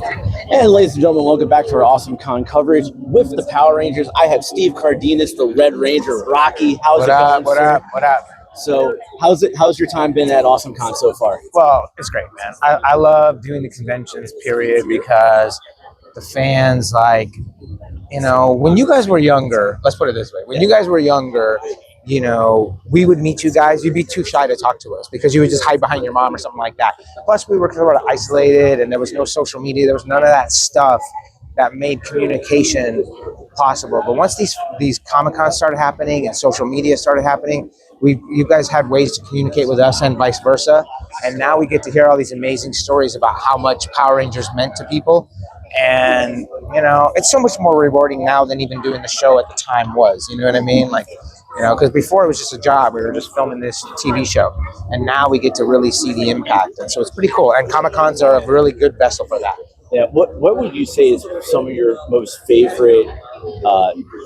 And ladies and gentlemen, welcome back to our Awesome Con coverage with the Power Rangers. I have Steve Cardenas, the Red Ranger. Rocky, how's it going, What sir? up? What up? So, how's your time been at Awesome Con so far? Well, it's great, man. I love doing the conventions, period, because the fans, like, when you guys were younger, let's put it this way. When you guys were younger, we would meet you guys. You'd be too shy to talk to us because you would just hide behind your mom or something like that. Plus, we were sort of isolated and there was no social media. There was none of that stuff that made communication possible. But once these Comic-Cons started happening and social media started happening, you guys had ways to communicate with us and vice versa. And now we get to hear all these amazing stories about how much Power Rangers meant to people. And, it's so much more rewarding now than even doing the show at the time was. You know what I mean? Like, because before it was just a job. We were just filming this TV show. And now we get to really see the impact. And so it's pretty cool. And Comic-Cons are a really good vessel for that. Yeah. What would you say is some of your most favorite,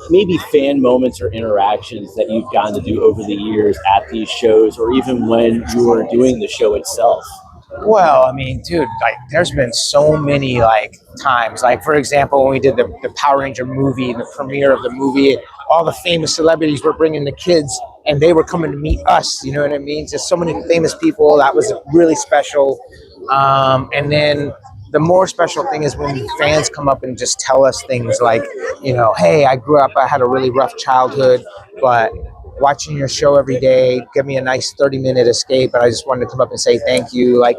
maybe fan moments or interactions that you've gotten to do over the years at these shows, or even when you were doing the show itself? Well, I mean, dude, like, there's been so many, times. Like, for example, when we did the Power Ranger movie, the premiere of the movie, all the famous celebrities were bringing the kids, and they were coming to meet us, you know what I mean? Just so many famous people. That was really special. And then the more special thing is when fans come up and just tell us things like, hey, I grew up, I had a really rough childhood, but watching your show every day give me a nice 30-minute escape, and I just wanted to come up and say thank you. Like,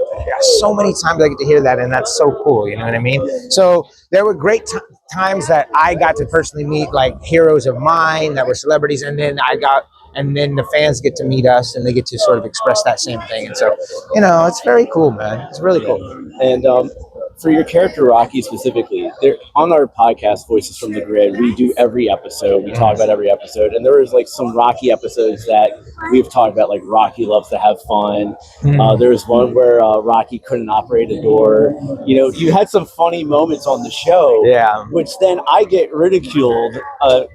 so many times I get to hear that, and that's so cool, you know what I mean? So there were great times that I got to personally meet, like, heroes of mine that were celebrities, and then the fans get to meet us, and they get to sort of express that same thing. And so, it's very cool, man. It's really cool. And for your character, Rocky, specifically, on our podcast, Voices from the Grid, we do every episode. We talk about every episode. And there was, some Rocky episodes that we've talked about, like Rocky loves to have fun. There was one where Rocky couldn't operate a door. You had some funny moments on the show. Yeah. Which then I get ridiculed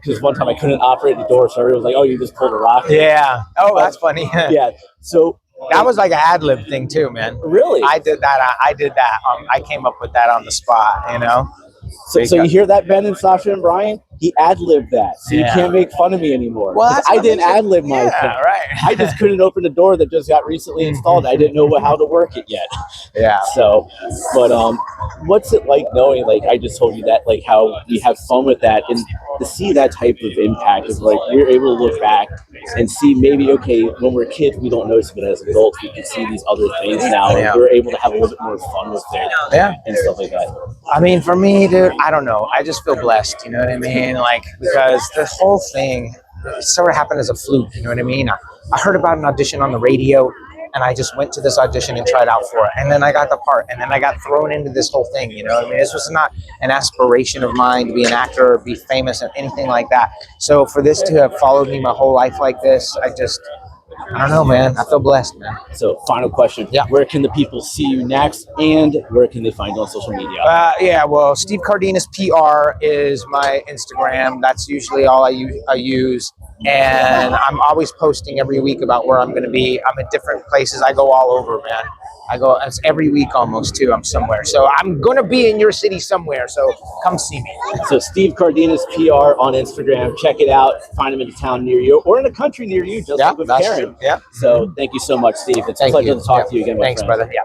because one time I couldn't operate the door. So everyone was like, oh, you just pulled a Rocky. Yeah. Oh, that's funny. Yeah. So that was like an ad-lib thing too, man. Really? I did that. I came up with that on the spot, So you hear that, Ben and Sasha and Brian? He ad-libbed that. So you can't make fun of me anymore. Well, I didn't ad-lib my thing. Right. I just couldn't open the door that just got recently installed. I didn't know how to work it yet. Yeah. So, but what's it like knowing, I just told you that, how we have fun with that, and to see that type of impact of, we're able to look back and see maybe, okay, when we're kids, we don't notice it, but as adults, we can see these other things now, and we're able to have a little bit more fun with it and stuff like that. I mean, for me, dude, I don't know. I just feel blessed, you know what I mean? Because the whole thing sort of happened as a fluke, you know what I mean? I heard about an audition on the radio, and I just went to this audition and tried out for it. And then I got the part, and then I got thrown into this whole thing, you know what I mean? This was not an aspiration of mine to be an actor or be famous or anything like that. So for this to have followed me my whole life like this, I don't know, man. I feel blessed, man. So, final question. Yeah. Where can the people see you next, and where can they find you on social media? Well, Steve Cardenas PR is my Instagram. That's usually all I use. And I'm always posting every week about where I'm going to be. I'm at different places. I go all over, man. It's every week almost, too. I'm somewhere. So I'm going to be in your city somewhere. So come see me. So Steve Cardenas PR on Instagram. Check it out. Find him in a town near you or in a country near you, just like with Karen. True. Yeah. So thank you so much, Steve. It's a pleasure to talk to you again, my friend. Thanks, brother. Yeah.